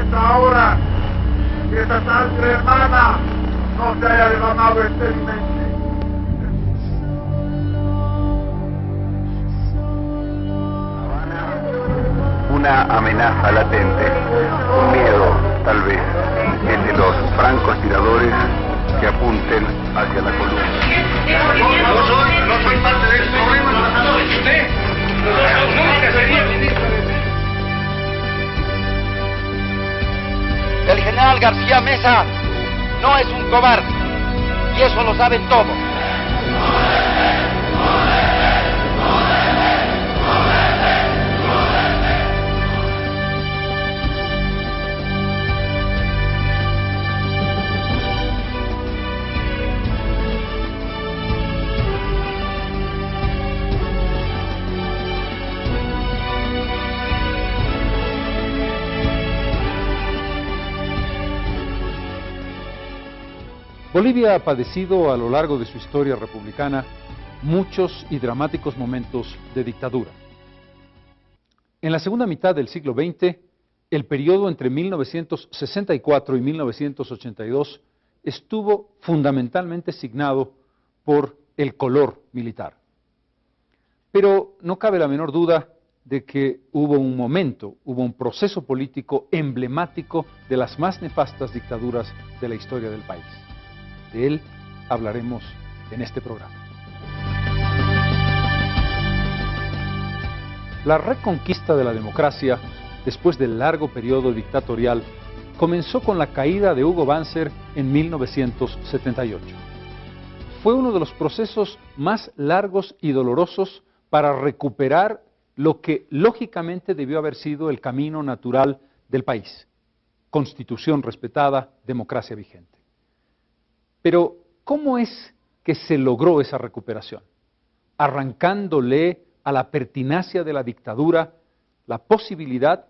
esta hora que esta sangre hermana no se haya derramado estérilemente. Una amenaza latente, un miedo, tal vez, el de los francotiradores que apunten hacia la columna. No soy parte de este problema. ¿Usted? Nunca sería ministro de... El general García Meza no es un cobarde, y eso lo saben todos. Bolivia ha padecido a lo largo de su historia republicana muchos y dramáticos momentos de dictadura. En la segunda mitad del siglo XX, el periodo entre 1964 y 1982 estuvo fundamentalmente signado por el color militar. Pero no cabe la menor duda de que hubo un proceso político emblemático de las más nefastas dictaduras de la historia del país. De él hablaremos en este programa. La reconquista de la democracia, después del largo periodo dictatorial, comenzó con la caída de Hugo Banzer en 1978. Fue uno de los procesos más largos y dolorosos para recuperar lo que lógicamente debió haber sido el camino natural del país: constitución respetada, democracia vigente. Pero, ¿cómo es que se logró esa recuperación? Arrancándole a la pertinacia de la dictadura la posibilidad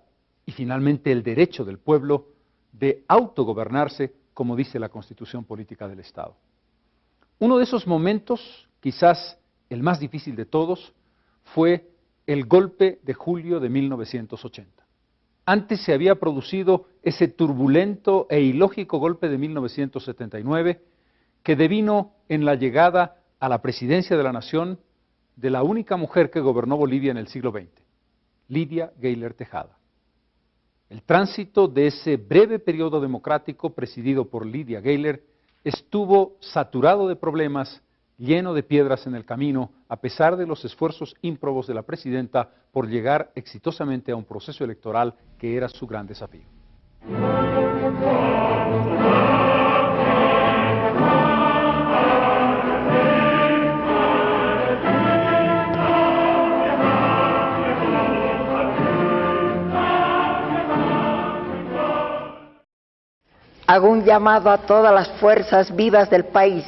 y finalmente el derecho del pueblo de autogobernarse, como dice la Constitución Política del Estado. Uno de esos momentos, quizás el más difícil de todos, fue el golpe de julio de 1980. Antes se había producido ese turbulento e ilógico golpe de 1979, que devino en la llegada a la presidencia de la nación de la única mujer que gobernó Bolivia en el siglo XX, Lidia Gayler Tejada. El tránsito de ese breve periodo democrático presidido por Lidia Gayler estuvo saturado de problemas, lleno de piedras en el camino, a pesar de los esfuerzos ímprobos de la presidenta por llegar exitosamente a un proceso electoral que era su gran desafío. Hago un llamado a todas las fuerzas vivas del país,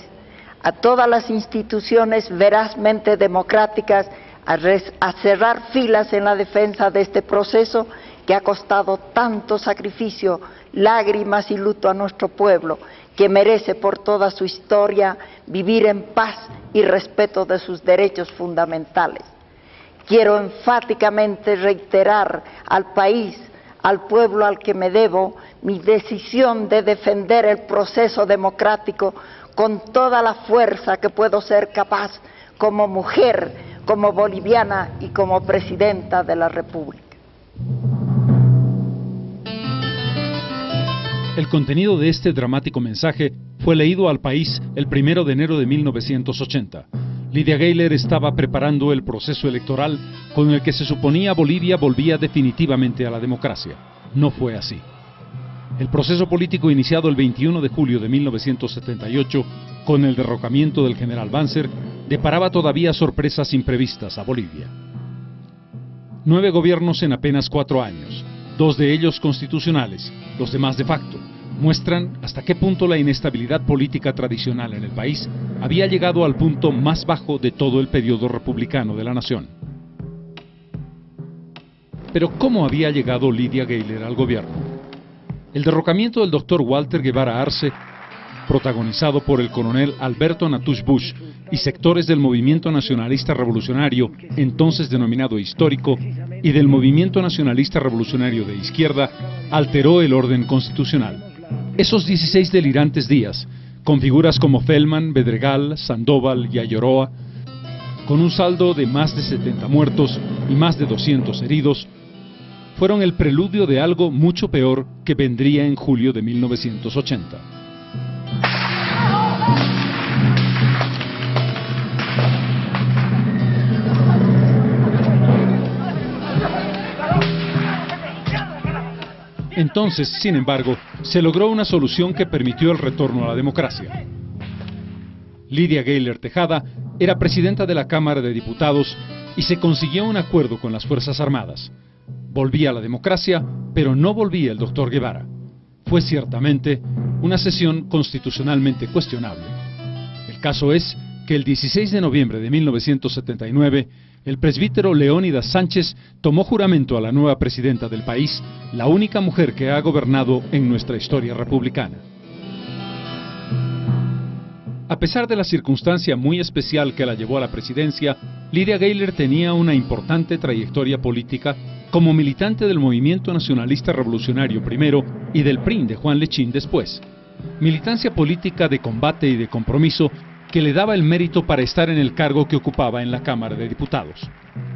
a todas las instituciones verazmente democráticas, a cerrar filas en la defensa de este proceso que ha costado tanto sacrificio, lágrimas y luto a nuestro pueblo, que merece por toda su historia vivir en paz y respeto de sus derechos fundamentales. Quiero enfáticamente reiterar al país, al pueblo al que me debo, mi decisión de defender el proceso democrático con toda la fuerza que puedo ser capaz como mujer, como boliviana y como presidenta de la República. El contenido de este dramático mensaje fue leído al país el 1 de enero de 1980. Lidia Gayler estaba preparando el proceso electoral con el que se suponía Bolivia volvía definitivamente a la democracia. No fue así. El proceso político iniciado el 21 de julio de 1978, con el derrocamiento del general Banzer, deparaba todavía sorpresas imprevistas a Bolivia. 9 gobiernos en apenas 4 años, 2 de ellos constitucionales, los demás de facto, muestran hasta qué punto la inestabilidad política tradicional en el país había llegado al punto más bajo de todo el periodo republicano de la nación. Pero ¿cómo había llegado Lidia Gayler al gobierno? El derrocamiento del doctor Walter Guevara Arce, protagonizado por el coronel Alberto Natush Bush y sectores del movimiento nacionalista revolucionario, entonces denominado histórico, y del movimiento nacionalista revolucionario de izquierda, alteró el orden constitucional. Esos 16 delirantes días, con figuras como Feldman, Bedregal, Sandoval y Ayoroa, con un saldo de más de 70 muertos y más de 200 heridos, fueron el preludio de algo mucho peor que vendría en julio de 1980. Entonces, sin embargo, se logró una solución que permitió el retorno a la democracia. Lidia Gayler Tejada era presidenta de la Cámara de Diputados y se consiguió un acuerdo con las Fuerzas Armadas. Volvía la democracia, pero no volvía el doctor Guevara. Fue ciertamente una sesión constitucionalmente cuestionable. El caso es que el 16 de noviembre de 1979, el presbítero Leónidas Sánchez tomó juramento a la nueva presidenta del país, la única mujer que ha gobernado en nuestra historia republicana. A pesar de la circunstancia muy especial que la llevó a la presidencia, Lidia Gayler tenía una importante trayectoria política como militante del Movimiento Nacionalista Revolucionario primero y del PRI de Juan Lechín después. Militancia política de combate y de compromiso que le daba el mérito para estar en el cargo que ocupaba en la Cámara de Diputados.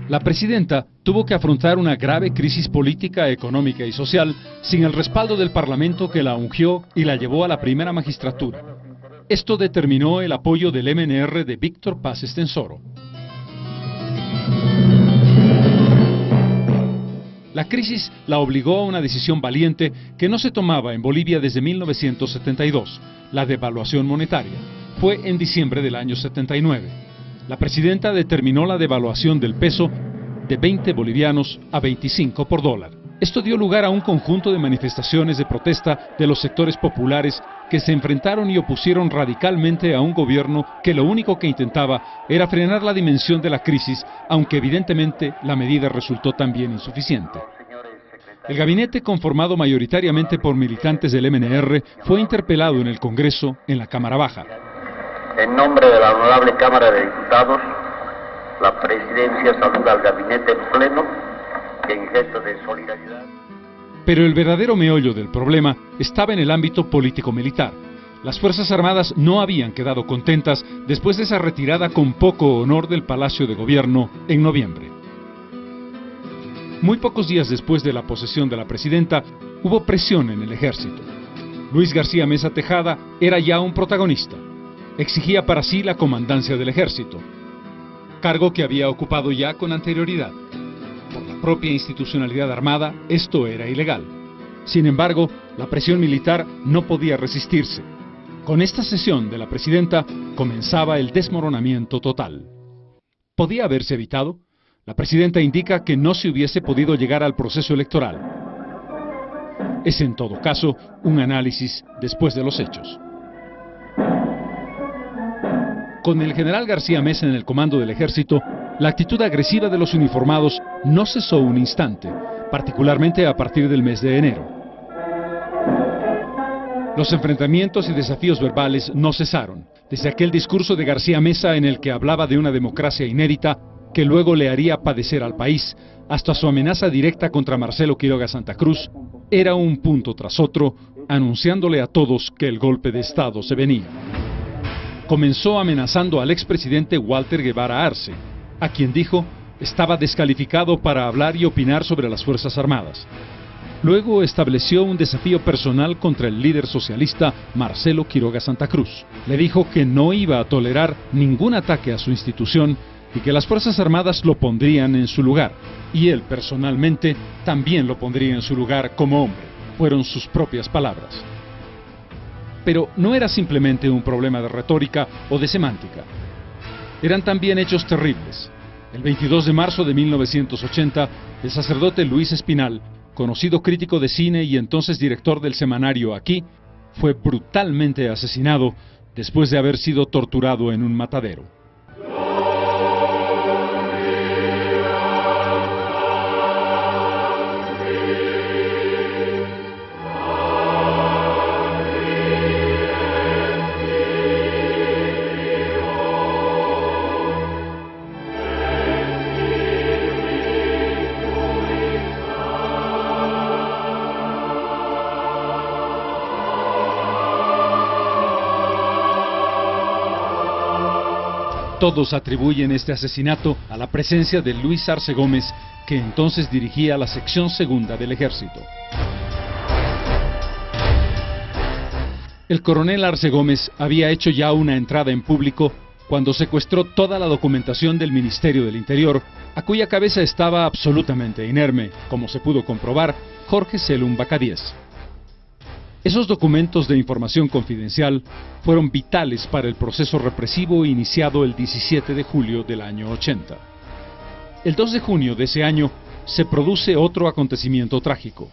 La presidenta tuvo que afrontar una grave crisis política, económica y social sin el respaldo del Parlamento que la ungió y la llevó a la primera magistratura. Esto determinó el apoyo del MNR de Víctor Paz Estenssoro. La crisis la obligó a una decisión valiente que no se tomaba en Bolivia desde 1972, la devaluación monetaria. Fue en diciembre del año 79. La presidenta determinó la devaluación del peso de 20 bolivianos a 25 por dólar. Esto dio lugar a un conjunto de manifestaciones de protesta de los sectores populares que se enfrentaron y opusieron radicalmente a un gobierno que lo único que intentaba era frenar la dimensión de la crisis, aunque evidentemente la medida resultó también insuficiente. El gabinete, conformado mayoritariamente por militantes del MNR, fue interpelado en el Congreso en la Cámara Baja. En nombre de la honorable Cámara de Diputados, la Presidencia saluda al gabinete en pleno y en gesto de solidaridad. Pero el verdadero meollo del problema estaba en el ámbito político-militar. Las Fuerzas Armadas no habían quedado contentas después de esa retirada con poco honor del Palacio de Gobierno en noviembre. Muy pocos días después de la posesión de la presidenta, hubo presión en el ejército. Luis García Meza Tejada era ya un protagonista. Exigía para sí la comandancia del ejército, cargo que había ocupado ya con anterioridad. Por la propia institucionalidad armada, esto era ilegal. Sin embargo, la presión militar no podía resistirse. Con esta cesión de la presidenta comenzaba el desmoronamiento total. ¿Podía haberse evitado? La presidenta indica que no se hubiese podido llegar al proceso electoral. Es en todo caso un análisis después de los hechos. Con el general García Meza en el comando del ejército, la actitud agresiva de los uniformados no cesó un instante, particularmente a partir del mes de enero. Los enfrentamientos y desafíos verbales no cesaron, desde aquel discurso de García Meza en el que hablaba de una democracia inédita que luego le haría padecer al país, hasta su amenaza directa contra Marcelo Quiroga Santa Cruz, era un punto tras otro, anunciándole a todos que el golpe de Estado se venía. Comenzó amenazando al expresidente Walter Guevara Arce, a quien dijo estaba descalificado para hablar y opinar sobre las Fuerzas Armadas. Luego estableció un desafío personal contra el líder socialista Marcelo Quiroga Santa Cruz. Le dijo que no iba a tolerar ningún ataque a su institución y que las Fuerzas Armadas lo pondrían en su lugar, y él personalmente también lo pondría en su lugar como hombre. Fueron sus propias palabras. Pero no era simplemente un problema de retórica o de semántica. Eran también hechos terribles. El 22 de marzo de 1980, el sacerdote Luis Espinal, conocido crítico de cine y entonces director del semanario Aquí, fue brutalmente asesinado después de haber sido torturado en un matadero. Todos atribuyen este asesinato a la presencia de Luis Arce Gómez, que entonces dirigía la sección segunda del ejército. El coronel Arce Gómez había hecho ya una entrada en público cuando secuestró toda la documentación del Ministerio del Interior, a cuya cabeza estaba absolutamente inerme, como se pudo comprobar, Jorge Zelum Bacadíes. Esos documentos de información confidencial fueron vitales para el proceso represivo iniciado el 17 de julio del año 80. El 2 de junio de ese año se produce otro acontecimiento trágico.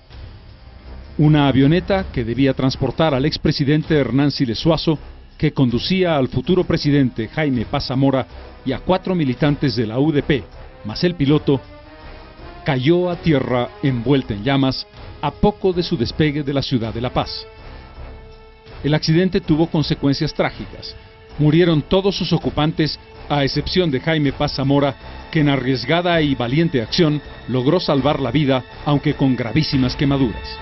Una avioneta que debía transportar al expresidente Hernán Siles Zuazo, que conducía al futuro presidente Jaime Paz Zamora y a 4 militantes de la UDP, más el piloto, cayó a tierra envuelta en llamas a poco de su despegue de la ciudad de La Paz. El accidente tuvo consecuencias trágicas. Murieron todos sus ocupantes, a excepción de Jaime Paz Zamora, que en arriesgada y valiente acción logró salvar la vida, aunque con gravísimas quemaduras.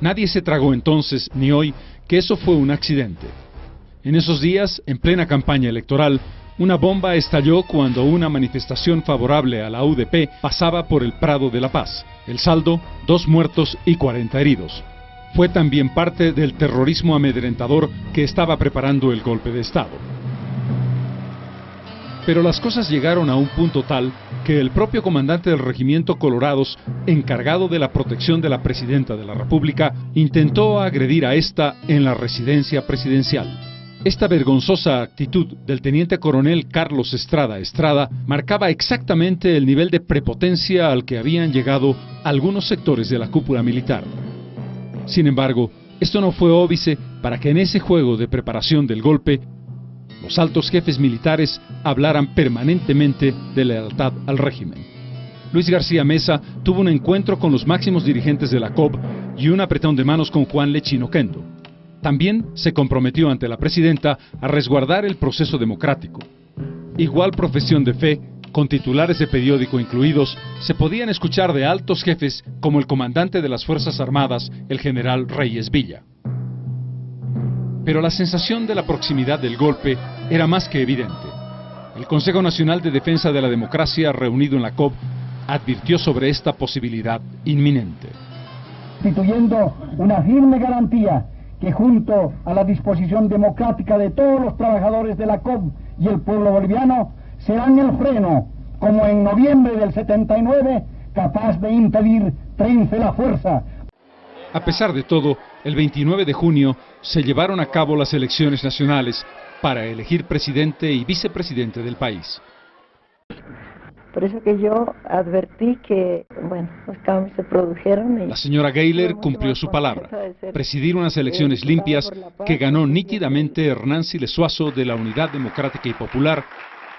Nadie se tragó entonces, ni hoy, que eso fue un accidente. En esos días, en plena campaña electoral, una bomba estalló cuando una manifestación favorable a la UDP pasaba por el Prado de La Paz. El saldo, 2 muertos y 40 heridos. Fue también parte del terrorismo amedrentador que estaba preparando el golpe de Estado. Pero las cosas llegaron a un punto tal que el propio comandante del Regimiento Colorados, encargado de la protección de la Presidenta de la República, intentó agredir a esta en la residencia presidencial. Esta vergonzosa actitud del teniente coronel Carlos Estrada Estrada marcaba exactamente el nivel de prepotencia al que habían llegado algunos sectores de la cúpula militar. Sin embargo, esto no fue óbice para que en ese juego de preparación del golpe, los altos jefes militares hablaran permanentemente de lealtad al régimen. Luis García Meza tuvo un encuentro con los máximos dirigentes de la COB y un apretón de manos con Juan Lechino Oquendo. También se comprometió ante la presidenta a resguardar el proceso democrático. Igual profesión de fe, con titulares de periódico incluidos, se podían escuchar de altos jefes como el comandante de las Fuerzas Armadas, el general Reyes Villa. Pero la sensación de la proximidad del golpe era más que evidente. El Consejo Nacional de Defensa de la Democracia, reunido en la COB, advirtió sobre esta posibilidad inminente. Constituyendo una firme garantía que junto a la disposición democrática de todos los trabajadores de la COB y el pueblo boliviano, serán el freno, como en noviembre del 79, capaz de impedir triunfe la fuerza. A pesar de todo, el 29 de junio se llevaron a cabo las elecciones nacionales para elegir presidente y vicepresidente del país. Por eso que yo advertí que, los cambios se produjeron. La señora Gayler cumplió su palabra, presidir unas elecciones limpias que ganó nítidamente Hernán Siles Zuazo de la Unidad Democrática y Popular,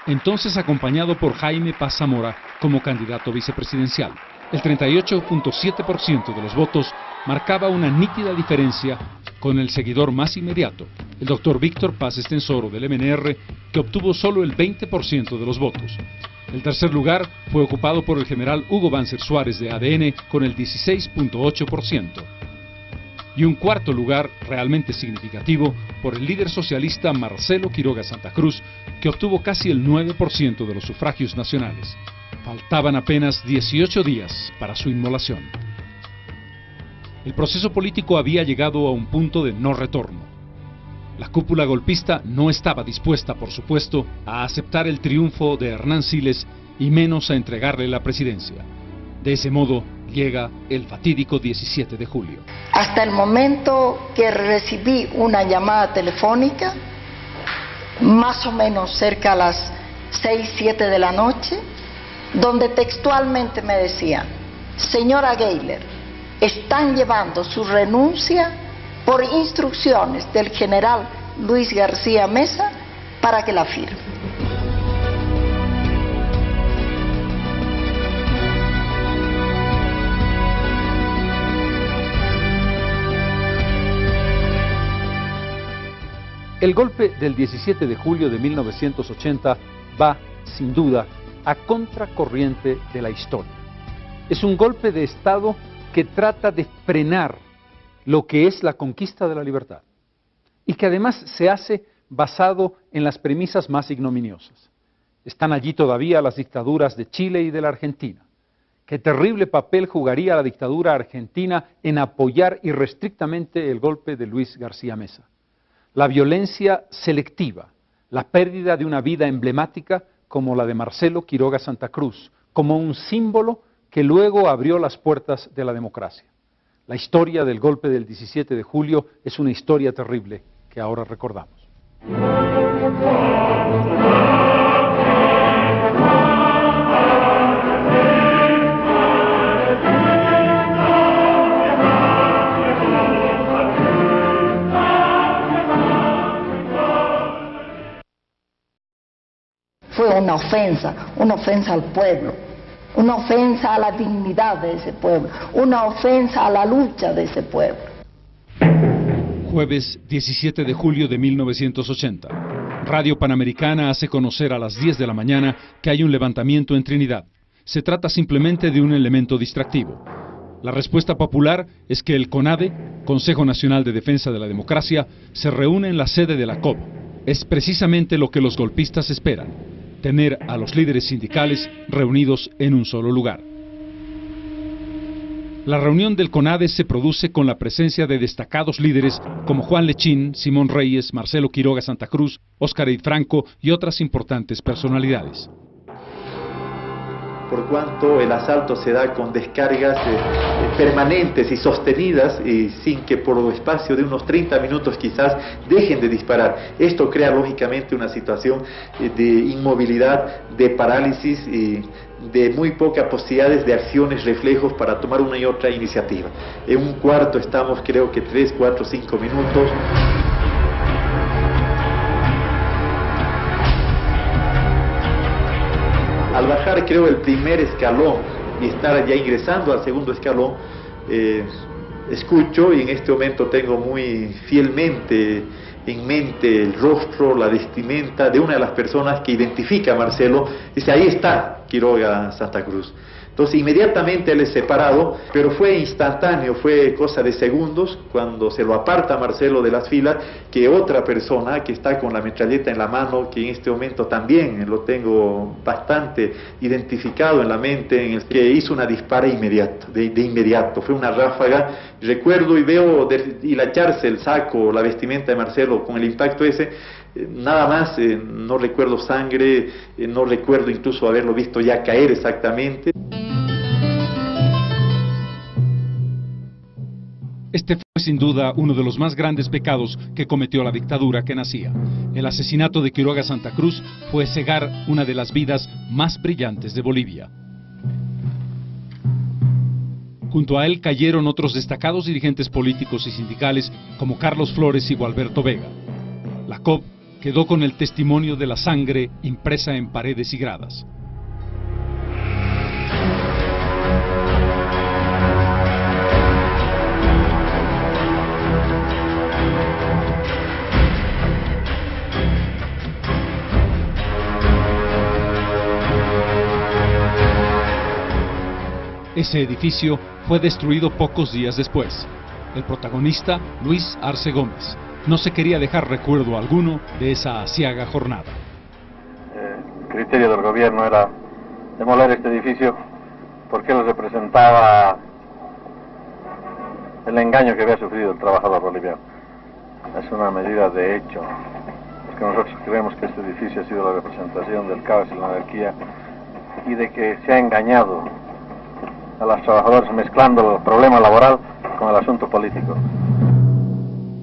entonces acompañado por Jaime Paz Zamora como candidato vicepresidencial. El 38.7% de los votos marcaba una nítida diferencia con el seguidor más inmediato, el doctor Víctor Paz Estensoro del MNR, que obtuvo solo el 20% de los votos. El tercer lugar fue ocupado por el general Hugo Banzer Suárez de ADN con el 16.8%. Y un cuarto lugar, realmente significativo, por el líder socialista Marcelo Quiroga Santa Cruz, que obtuvo casi el 9% de los sufragios nacionales. Faltaban apenas 18 días para su inmolación. El proceso político había llegado a un punto de no retorno. La cúpula golpista no estaba dispuesta, por supuesto, a aceptar el triunfo de Hernán Siles y menos a entregarle la presidencia. De ese modo, llega el fatídico 17 de julio. Hasta el momento que recibí una llamada telefónica, más o menos cerca a las 6, 7 de la noche, donde textualmente me decían: señora Gayler, están llevando su renuncia por instrucciones del general Luis García Meza para que la firme. El golpe del 17 de julio de 1980 va, sin duda, a contracorriente de la historia. Es un golpe de Estado que trata de frenar lo que es la conquista de la libertad y que además se hace basado en las premisas más ignominiosas. Están allí todavía las dictaduras de Chile y de la Argentina. ¿Qué terrible papel jugaría la dictadura argentina en apoyar irrestrictamente el golpe de Luis García Meza? La violencia selectiva, la pérdida de una vida emblemática como la de Marcelo Quiroga Santa Cruz, como un símbolo que luego abrió las puertas de la democracia. La historia del golpe del 17 de julio es una historia terrible que ahora recordamos. Fue una ofensa al pueblo, una ofensa a la dignidad de ese pueblo, una ofensa a la lucha de ese pueblo. Jueves 17 de julio de 1980. Radio Panamericana hace conocer a las 10 de la mañana que hay un levantamiento en Trinidad. Se trata simplemente de un elemento distractivo. La respuesta popular es que el CONADE, Consejo Nacional de Defensa de la Democracia, se reúne en la sede de la COB. Es precisamente lo que los golpistas esperan: tener a los líderes sindicales reunidos en un solo lugar. La reunión del CONADE se produce con la presencia de destacados líderes como Juan Lechín, Simón Reyes, Marcelo Quiroga Santa Cruz, Óscar Eid Franco y otras importantes personalidades. Por cuanto el asalto se da con descargas permanentes y sostenidas y sin que por un espacio de unos 30 minutos quizás dejen de disparar. Esto crea lógicamente una situación de inmovilidad, de parálisis y de muy pocas posibilidades de acciones, reflejos para tomar una y otra iniciativa. En un cuarto estamos creo que 3, 4, 5 minutos. Al bajar creo el primer escalón y estar ya ingresando al segundo escalón, escucho y en este momento tengo muy fielmente en mente el rostro, la vestimenta de una de las personas que identifica a Marcelo. Dice, ahí está Quiroga Santa Cruz. Entonces inmediatamente él es separado, pero fue instantáneo, fue cosa de segundos, cuando se lo aparta Marcelo de las filas, que otra persona que está con la metralleta en la mano, que en este momento también lo tengo bastante identificado en la mente, en el que hizo una dispara de inmediato, fue una ráfaga. Recuerdo y veo hilacharse el saco, la vestimenta de Marcelo con el impacto ese. Nada más, no recuerdo sangre, no recuerdo incluso haberlo visto ya caer exactamente. Este fue sin duda uno de los más grandes pecados que cometió la dictadura que nacía. El asesinato de Quiroga Santa Cruz fue cegar una de las vidas más brillantes de Bolivia. Junto a él cayeron otros destacados dirigentes políticos y sindicales como Carlos Flores y Gualberto Vega. La COB quedó con el testimonio de la sangre impresa en paredes y gradas. Ese edificio fue destruido pocos días después. El protagonista, Luis Arce Gómez, no se quería dejar recuerdo alguno de esa aciaga jornada. El criterio del gobierno era demoler este edificio porque él representaba el engaño que había sufrido el trabajador boliviano. Es una medida de hecho, porque nosotros creemos que este edificio ha sido la representación del caos y la anarquía y de que se ha engañado a los trabajadores mezclando el problema laboral con el asunto político.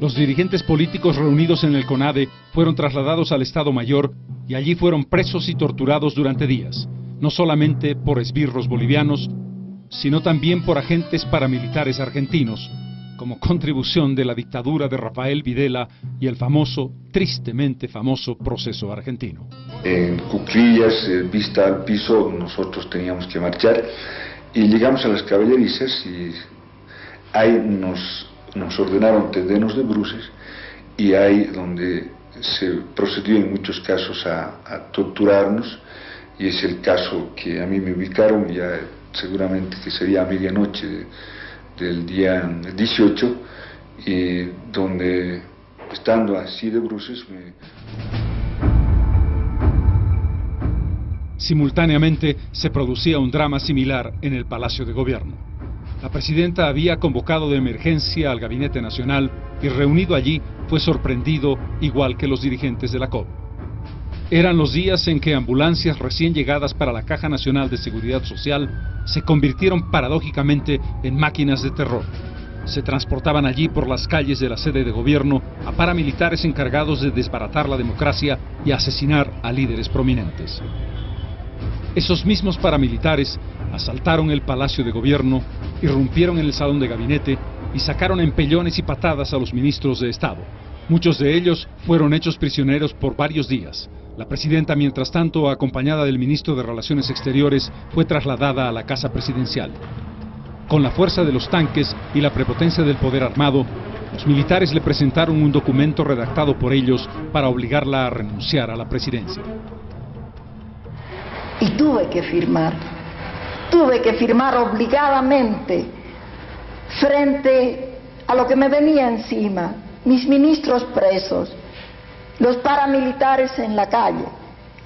Los dirigentes políticos reunidos en el CONADE fueron trasladados al Estado Mayor y allí fueron presos y torturados durante días, no solamente por esbirros bolivianos, sino también por agentes paramilitares argentinos, como contribución de la dictadura de Rafael Videla y el famoso, tristemente famoso, proceso argentino. En cuclillas, vista al piso, nosotros teníamos que marchar y llegamos a las caballerizas y ahí nos ordenaron tendernos de bruces y ahí donde se procedió en muchos casos a torturarnos, y es el caso que a mí me ubicaron ya seguramente que sería a medianoche del día 18, y donde estando así de bruces Simultáneamente se producía un drama similar en el Palacio de Gobierno. La presidenta había convocado de emergencia al Gabinete Nacional y reunido allí fue sorprendido igual que los dirigentes de la COB. Eran los días en que ambulancias recién llegadas para la Caja Nacional de Seguridad Social se convirtieron paradójicamente en máquinas de terror. Se transportaban allí por las calles de la sede de gobierno a paramilitares encargados de desbaratar la democracia y asesinar a líderes prominentes. Esos mismos paramilitares asaltaron el Palacio de Gobierno, irrumpieron en el Salón de Gabinete y sacaron empellones y patadas a los ministros de Estado. Muchos de ellos fueron hechos prisioneros por varios días. La presidenta, mientras tanto, acompañada del ministro de Relaciones Exteriores, fue trasladada a la Casa Presidencial. Con la fuerza de los tanques y la prepotencia del poder armado, los militares le presentaron un documento redactado por ellos para obligarla a renunciar a la presidencia. Y tuve que firmar obligadamente frente a lo que me venía encima, mis ministros presos, los paramilitares en la calle,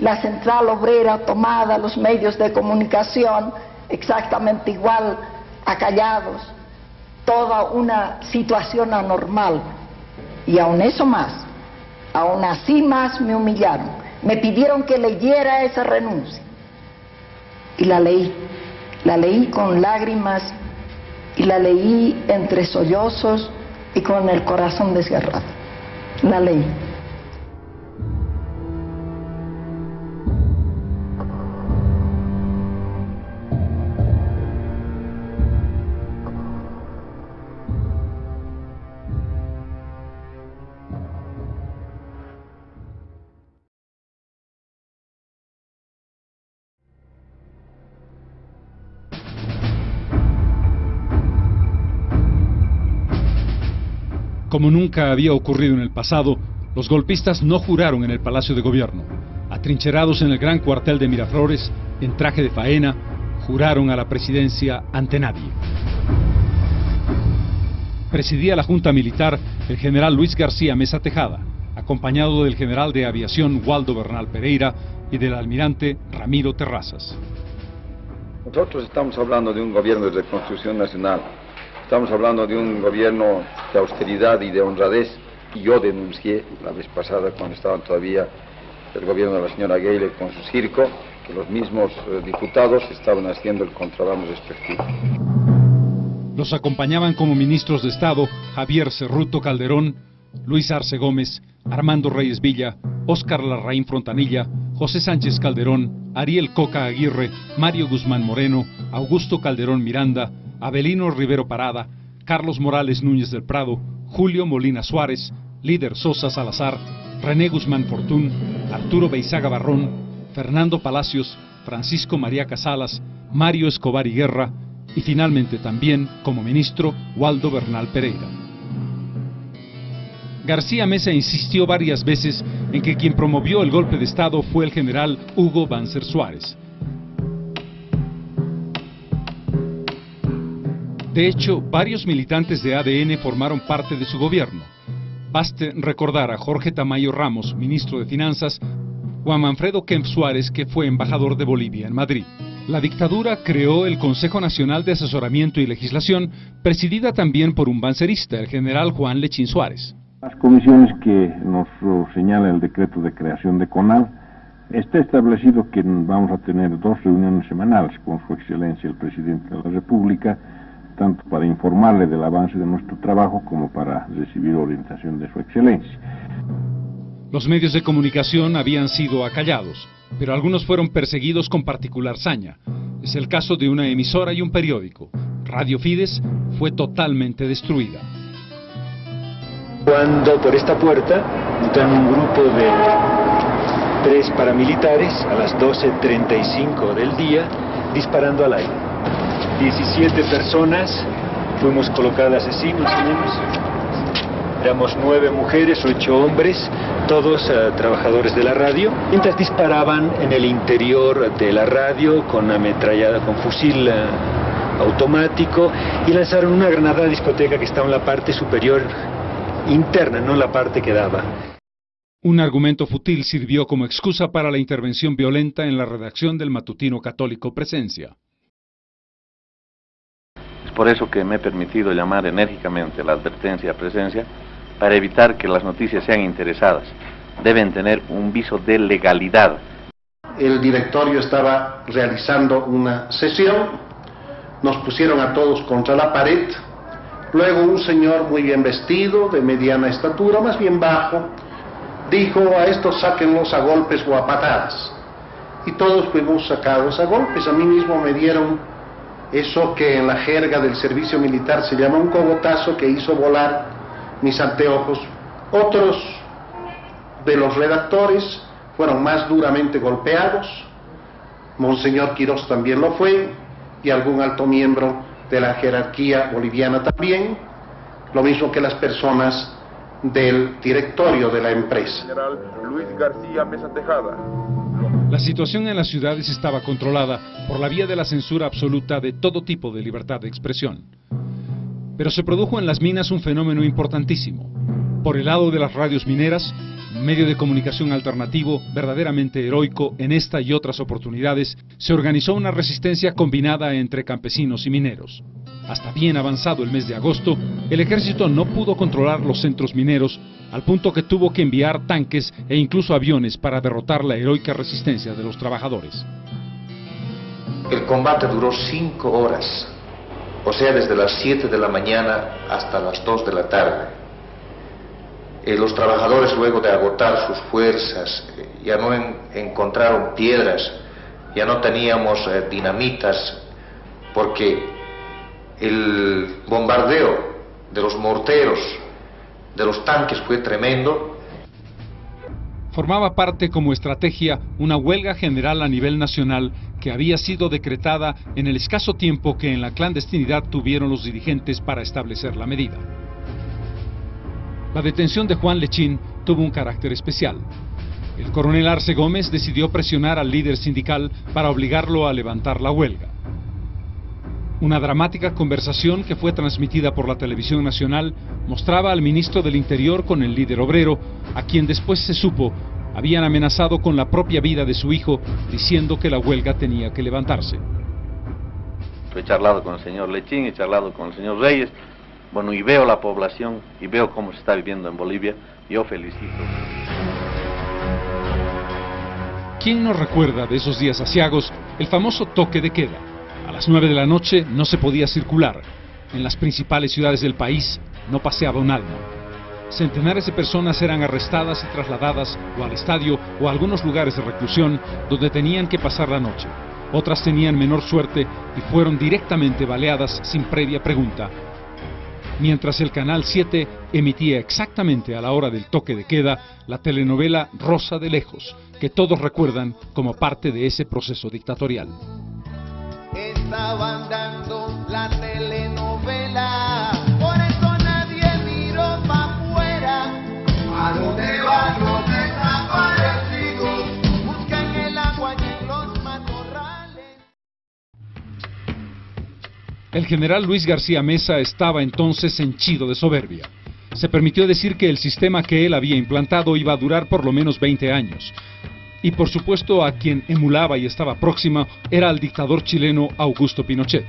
la central obrera tomada, los medios de comunicación exactamente igual, acallados, toda una situación anormal. Y aún eso más, aún así más me humillaron, me pidieron que leyera esa renuncia. Y la leí con lágrimas y la leí entre sollozos y con el corazón desgarrado. La leí. Como nunca había ocurrido en el pasado, los golpistas no juraron en el Palacio de Gobierno. Atrincherados en el gran cuartel de Miraflores, en traje de faena, juraron a la presidencia ante nadie. Presidía la Junta Militar el general Luis García Meza Tejada, acompañado del general de aviación Waldo Bernal Pereira y del almirante Ramiro Terrazas. Nosotros estamos hablando de un gobierno de reconstrucción nacional. Estamos hablando de un gobierno de austeridad y de honradez, y yo denuncié la vez pasada, cuando estaban todavía el gobierno de la señora Gayler con su circo, que los mismos diputados estaban haciendo el contrabando despectivo. Los acompañaban como ministros de Estado Javier Cerruto Calderón, Luis Arce Gómez, Armando Reyes Villa, Óscar Larraín Frontanilla, José Sánchez Calderón, Ariel Coca Aguirre, Mario Guzmán Moreno, Augusto Calderón Miranda, Avelino Rivero Parada, Carlos Morales Núñez del Prado, Julio Molina Suárez, Líder Sosa Salazar, René Guzmán Fortún, Arturo Beizaga Barrón, Fernando Palacios, Francisco María Casalas, Mario Escobar y Guerra, y finalmente también, como ministro, Waldo Bernal Pereira. García Meza insistió varias veces en que quien promovió el golpe de Estado fue el general Hugo Banzer Suárez. De hecho, varios militantes de ADN formaron parte de su gobierno. Baste recordar a Jorge Tamayo Ramos, ministro de Finanzas, o a Manfredo Kempf Suárez, que fue embajador de Bolivia en Madrid. La dictadura creó el Consejo Nacional de Asesoramiento y Legislación, presidida también por un bancerista, el general Juan Lechín Suárez. Las comisiones que nos señala el decreto de creación de CONAL, está establecido que vamos a tener 2 reuniones semanales con Su Excelencia el Presidente de la República, tanto para informarle del avance de nuestro trabajo como para recibir orientación de Su Excelencia. Los medios de comunicación habían sido acallados, pero algunos fueron perseguidos con particular saña. Es el caso de una emisora y un periódico. Radio Fides fue totalmente destruida. Cuando por esta puerta entran un grupo de 3 paramilitares a las 12:35 del día disparando al aire. 17 personas fuimos colocadas así más o menos. Éramos 9 mujeres, 8 hombres, todos trabajadores de la radio, mientras disparaban en el interior de la radio con ametrallada, con fusil automático, y lanzaron una granada de discoteca que estaba en la parte superior interna, no en la parte que daba. Un argumento fútil sirvió como excusa para la intervención violenta en la redacción del matutino católico Presencia. Es por eso que me he permitido llamar enérgicamente la advertencia a Presencia, para evitar que las noticias sean interesadas. Deben tener un viso de legalidad. El directorio estaba realizando una sesión, nos pusieron a todos contra la pared, luego un señor muy bien vestido, de mediana estatura, más bien bajo, dijo: a estos sáquenlos a golpes o a patadas. Y todos fuimos sacados a golpes. A mí mismo me dieron eso que en la jerga del servicio militar se llama un cogotazo, que hizo volar mis anteojos. Otros de los redactores fueron más duramente golpeados, Monseñor Quirós también lo fue, y algún alto miembro de la jerarquía boliviana también, lo mismo que las personas del directorio de la empresa. General Luis García Mesa Tejada. La situación en las ciudades estaba controlada por la vía de la censura absoluta de todo tipo de libertad de expresión. Pero se produjo en las minas un fenómeno importantísimo. Por el lado de las radios mineras, medio de comunicación alternativo verdaderamente heroico en esta y otras oportunidades, se organizó una resistencia combinada entre campesinos y mineros. Hasta bien avanzado el mes de agosto, el ejército no pudo controlar los centros mineros, al punto que tuvo que enviar tanques e incluso aviones para derrotar la heroica resistencia de los trabajadores. El combate duró 5 horas, o sea, desde las 7 de la mañana hasta las 2 de la tarde. Los trabajadores, luego de agotar sus fuerzas, ya no encontraron piedras, ya no teníamos dinamitas, porque el bombardeo de los morteros, de los tanques, fue tremendo. Formaba parte como estrategia una huelga general a nivel nacional que había sido decretada en el escaso tiempo que en la clandestinidad tuvieron los dirigentes para establecer la medida. La detención de Juan Lechín tuvo un carácter especial. El coronel Arce Gómez decidió presionar al líder sindical para obligarlo a levantar la huelga. Una dramática conversación que fue transmitida por la televisión nacional mostraba al ministro del Interior con el líder obrero, a quien después se supo habían amenazado con la propia vida de su hijo, diciendo que la huelga tenía que levantarse. He charlado con el señor Lechín, he charlado con el señor Reyes, bueno, y veo la población y veo cómo se está viviendo en Bolivia. Yo felicito. ¿Quién no recuerda de esos días aciagos el famoso toque de queda? A las 9 de la noche no se podía circular. En las principales ciudades del país no paseaba un alma. Centenares de personas eran arrestadas y trasladadas o al estadio o a algunos lugares de reclusión donde tenían que pasar la noche. Otras tenían menor suerte y fueron directamente baleadas sin previa pregunta. Mientras el Canal 7 emitía exactamente a la hora del toque de queda la telenovela Rosa de Lejos, que todos recuerdan como parte de ese proceso dictatorial. Estaban dando la telenovela, por eso nadie miró para afuera. ¿A dónde van los desaparecidos? Buscan el agua y en los matorrales. El general Luis García Mesa estaba entonces henchido de soberbia. Se permitió decir que el sistema que él había implantado iba a durar por lo menos 20 años. Y por supuesto a quien emulaba y estaba próxima era al dictador chileno Augusto Pinochet.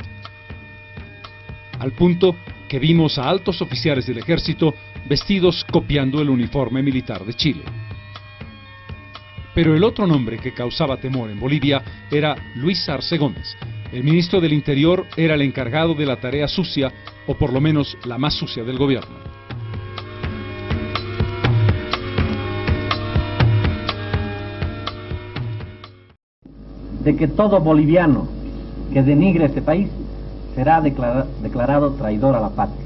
Al punto que vimos a altos oficiales del ejército vestidos copiando el uniforme militar de Chile. Pero el otro nombre que causaba temor en Bolivia era Luis Arce Gómez. El ministro del Interior era el encargado de la tarea sucia, o por lo menos la más sucia del gobierno. De que todo boliviano que denigre este país será declarado traidor a la patria.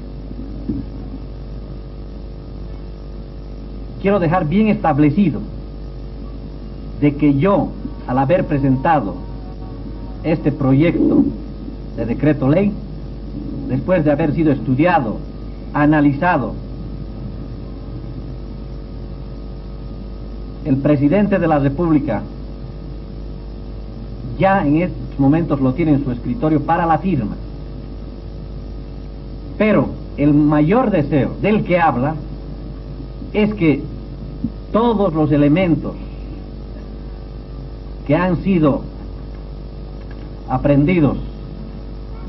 Quiero dejar bien establecido de que yo, al haber presentado este proyecto de decreto ley, después de haber sido estudiado, analizado, el presidente de la República ya en estos momentos lo tiene en su escritorio para la firma. Pero el mayor deseo del que habla es que todos los elementos que han sido aprendidos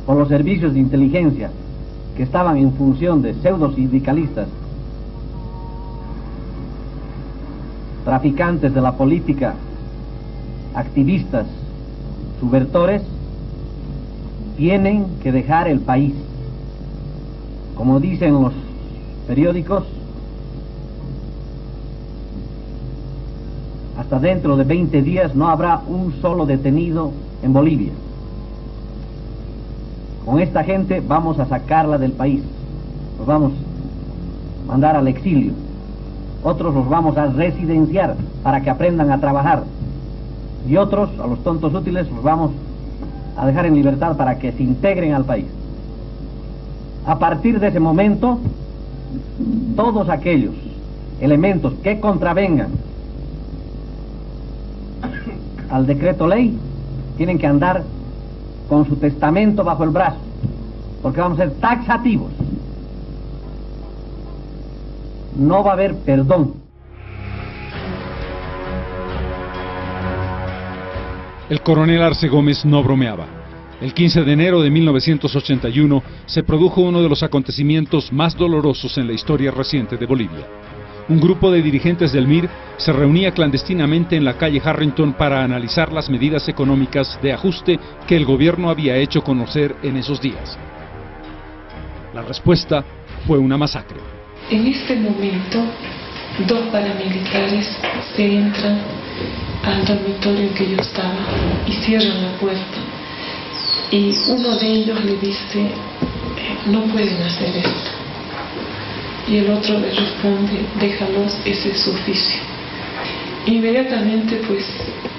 por los servicios de inteligencia que estaban en función de pseudo-sindicalistas, traficantes de la política, activistas, subvertores, tienen que dejar el país. Como dicen los periódicos, hasta dentro de 20 días no habrá un solo detenido en Bolivia. Con esta gente vamos a sacarla del país, los vamos a mandar al exilio, otros los vamos a residenciar para que aprendan a trabajar, y otros, a los tontos útiles, los vamos a dejar en libertad para que se integren al país. A partir de ese momento, todos aquellos elementos que contravengan al decreto ley tienen que andar con su testamento bajo el brazo, porque vamos a ser taxativos. No va a haber perdón. El coronel Arce Gómez no bromeaba. El 15 de enero de 1981 se produjo uno de los acontecimientos más dolorosos en la historia reciente de Bolivia. Un grupo de dirigentes del MIR se reunía clandestinamente en la calle Harrington para analizar las medidas económicas de ajuste que el gobierno había hecho conocer en esos días. La respuesta fue una masacre. En este momento, 2 paramilitares se entran al dormitorio en que yo estaba y cierran la puerta. Y uno de ellos le dice, no pueden hacer esto. Y el otro le responde, déjalos, ese es su oficio. Inmediatamente pues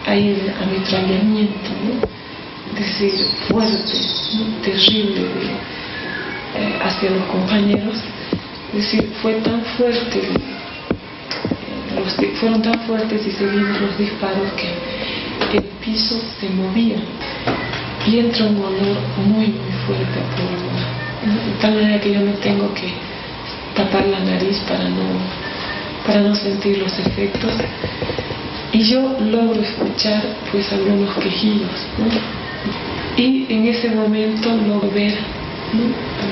hay el ametrallamiento, ¿no? Es decir, fuerte, ¿no? Terrible hacia los compañeros. Es decir, fue tan fuerte, fueron tan fuertes y seguidos los disparos que el piso se movía y entra un olor muy fuerte a pólvora, de tal manera que yo me tengo que tapar la nariz para no sentir los efectos, y yo logro escuchar pues algunos quejidos, ¿no? Y en ese momento logro ver, ¿no?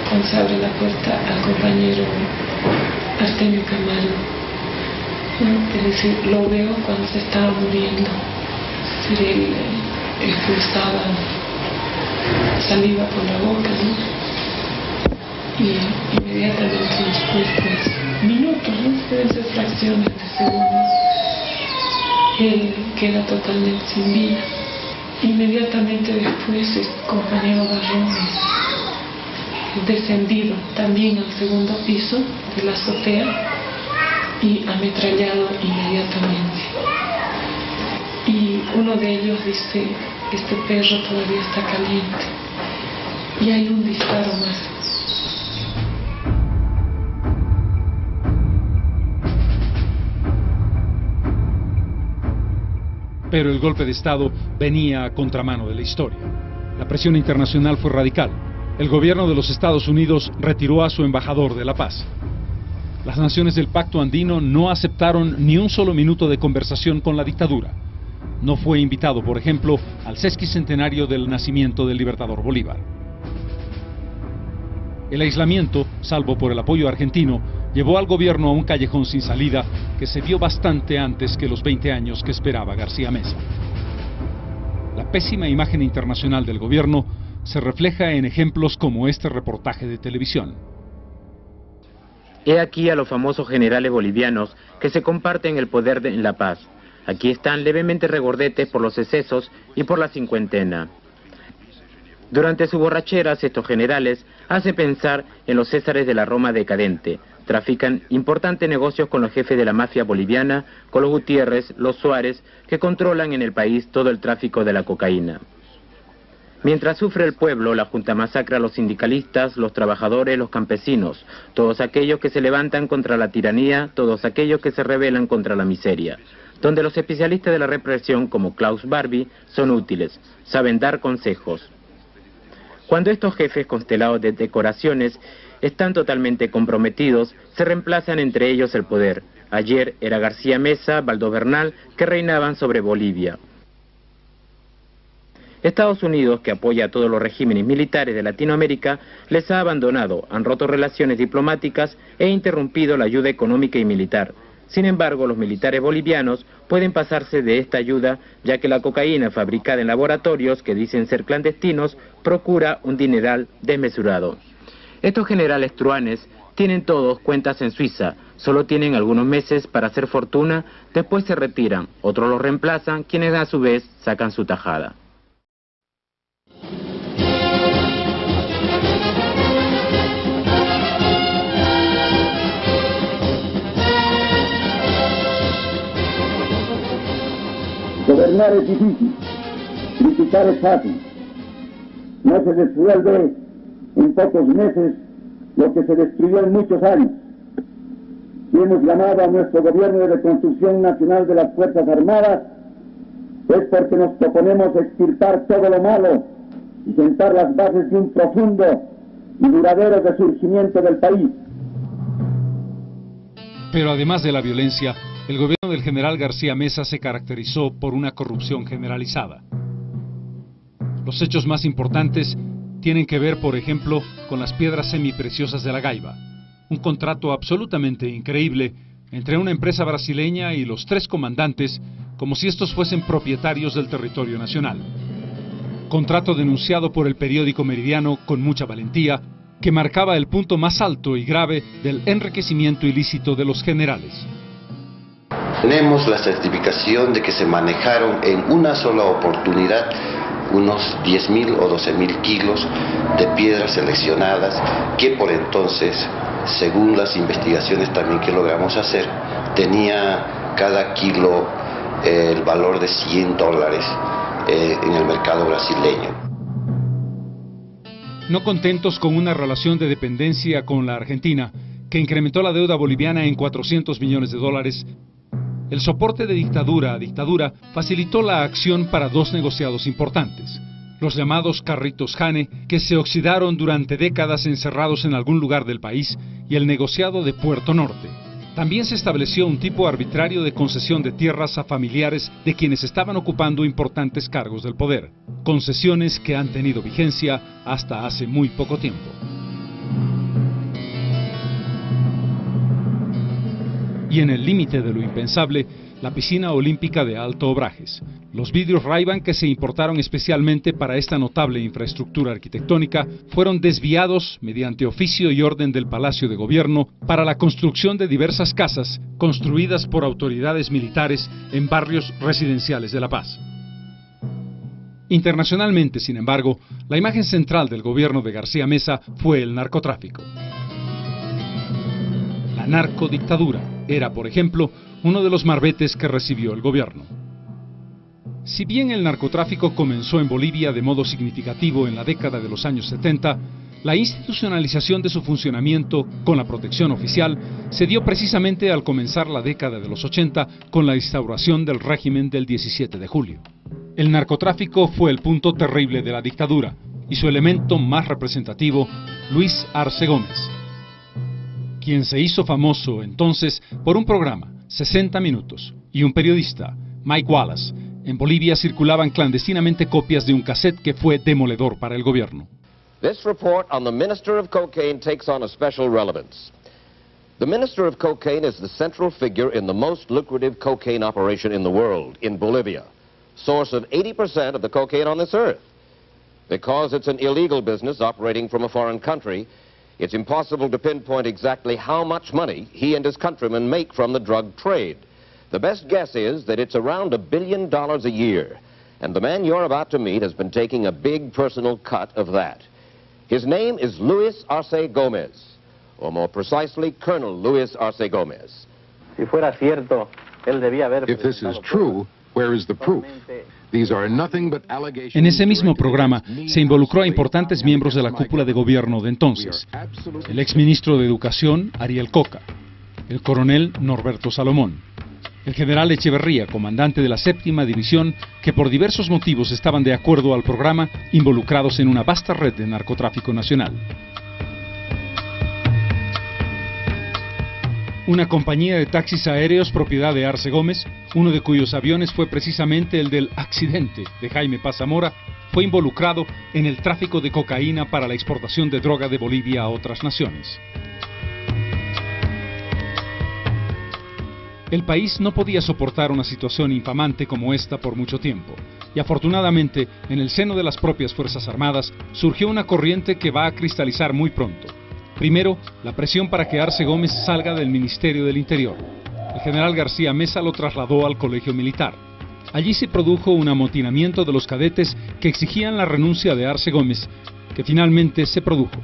Cuando se abre la puerta al compañero Artemio Camargo, ¿no? Es decir, lo veo cuando se estaba muriendo, es decir, él expulsaba saliva por la boca, ¿no? Y inmediatamente después, pues, minutos, ¿no? Deben ser fracciones de segundos, él queda totalmente sin vida. Inmediatamente después el compañero Barrón es descendido también al segundo piso de la azotea y ametrallado inmediatamente. Y uno de ellos dice, este perro todavía está caliente. Y hay un disparo más. Pero el golpe de Estado venía a contramano de la historia. La presión internacional fue radical. El gobierno de los Estados Unidos retiró a su embajador de la paz. Las naciones del Pacto Andino no aceptaron ni un solo minuto de conversación con la dictadura. No fue invitado, por ejemplo, al sesquicentenario del nacimiento del libertador Bolívar. El aislamiento, salvo por el apoyo argentino, llevó al gobierno a un callejón sin salida que se vio bastante antes que los 20 años que esperaba García Meza. La pésima imagen internacional del gobierno se refleja en ejemplos como este reportaje de televisión. He aquí a los famosos generales bolivianos que se comparten el poder en La Paz. Aquí están levemente regordetes por los excesos y por la cincuentena. Durante sus borracheras, estos generales hacen pensar en los Césares de la Roma decadente. Trafican importantes negocios con los jefes de la mafia boliviana, con los Gutiérrez, los Suárez, que controlan en el país todo el tráfico de la cocaína. Mientras sufre el pueblo, la Junta masacra a los sindicalistas, los trabajadores, los campesinos, todos aquellos que se levantan contra la tiranía, todos aquellos que se rebelan contra la miseria, donde los especialistas de la represión, como Klaus Barbie, son útiles, saben dar consejos. Cuando estos jefes constelados de decoraciones están totalmente comprometidos, se reemplazan entre ellos el poder. Ayer era García Meza, Baldo Bernal, que reinaban sobre Bolivia. Estados Unidos, que apoya a todos los regímenes militares de Latinoamérica, les ha abandonado, han roto relaciones diplomáticas e interrumpido la ayuda económica y militar. Sin embargo, los militares bolivianos pueden pasarse de esta ayuda, ya que la cocaína fabricada en laboratorios, que dicen ser clandestinos, procura un dineral desmesurado. Estos generales truanes tienen todos cuentas en Suiza, solo tienen algunos meses para hacer fortuna, después se retiran, otros los reemplazan, quienes a su vez sacan su tajada. Gobernar es difícil, criticar es fácil. No se resuelve en pocos meses lo que se destruyó en muchos años. Si hemos llamado a nuestro gobierno de reconstrucción nacional de las Fuerzas Armadas, es porque nos proponemos extirpar todo lo malo y sentar las bases de un profundo y duradero resurgimiento del país. Pero además de la violencia, el gobierno del general García Meza se caracterizó por una corrupción generalizada. Los hechos más importantes tienen que ver, por ejemplo, con las piedras semipreciosas de La Gaiba, un contrato absolutamente increíble entre una empresa brasileña y los 3 comandantes, como si estos fuesen propietarios del territorio nacional. Contrato denunciado por el periódico Meridiano con mucha valentía, que marcaba el punto más alto y grave del enriquecimiento ilícito de los generales. Tenemos la certificación de que se manejaron en una sola oportunidad unos 10.000 o 12.000 kilos de piedras seleccionadas que por entonces, según las investigaciones también que logramos hacer, tenía cada kilo el valor de $100 en el mercado brasileño. No contentos con una relación de dependencia con la Argentina, que incrementó la deuda boliviana en $400 millones, el soporte de dictadura a dictadura facilitó la acción para 2 negociados importantes, los llamados carritos Jane, que se oxidaron durante décadas encerrados en algún lugar del país, y el negociado de Puerto Norte. También se estableció un tipo arbitrario de concesión de tierras a familiares de quienes estaban ocupando importantes cargos del poder, concesiones que han tenido vigencia hasta hace muy poco tiempo. Y en el límite de lo impensable, la piscina olímpica de Alto Obrajes. Los vidrios Ray-Ban que se importaron especialmente para esta notable infraestructura arquitectónica fueron desviados mediante oficio y orden del Palacio de Gobierno para la construcción de diversas casas construidas por autoridades militares en barrios residenciales de La Paz. Internacionalmente, sin embargo, la imagen central del gobierno de García Meza fue el narcotráfico. La narcodictadura era, por ejemplo, uno de los marbetes que recibió el gobierno. Si bien el narcotráfico comenzó en Bolivia de modo significativo en la década de los años 70, la institucionalización de su funcionamiento con la protección oficial se dio precisamente al comenzar la década de los 80 con la instauración del régimen del 17 de julio. El narcotráfico fue el punto terrible de la dictadura y su elemento más representativo, Luis Arce Gómez, quien se hizo famoso entonces por un programa, 60 Minutos, y un periodista, Mike Wallace. En Bolivia circulaban clandestinamente copias de un cassette que fue demoledor para el gobierno. This report on the Minister of Cocaine takes on a special relevance. The Minister of Cocaine is the central figure in the most lucrative cocaine operation in the world, in Bolivia, source of 80% of the cocaine on this earth. Because it's an illegal business operating from a foreign country, it's impossible to pinpoint exactly how much money he and his countrymen make from the drug trade. The best guess is that it's around $1 billion a year, and the man you're about to meet has been taking a big personal cut of that. His name is Luis Arce Gómez, or more precisely, Colonel Luis Arce Gómez. Si fuera cierto, él debía haber... If this is true, where is the proof? These are nothing but allegations. En ese mismo programa se involucró a importantes miembros de la cúpula de gobierno de entonces, el exministro de Educación, Ariel Coca, el coronel Norberto Salomón, El general Echeverría, comandante de la 7ª División, que por diversos motivos estaban de acuerdo al programa, involucrados en una vasta red de narcotráfico nacional. Una compañía de taxis aéreos propiedad de Arce Gómez, uno de cuyos aviones fue precisamente el del accidente de Jaime Paz Zamora, fue involucrado en el tráfico de cocaína para la exportación de droga de Bolivia a otras naciones. El país no podía soportar una situación infamante como esta por mucho tiempo, y afortunadamente, en el seno de las propias Fuerzas Armadas, surgió una corriente que va a cristalizar muy pronto. Primero, la presión para que Arce Gómez salga del Ministerio del Interior. El general García Mesa lo trasladó al Colegio Militar. Allí se produjo un amotinamiento de los cadetes que exigían la renuncia de Arce Gómez, que finalmente se produjo.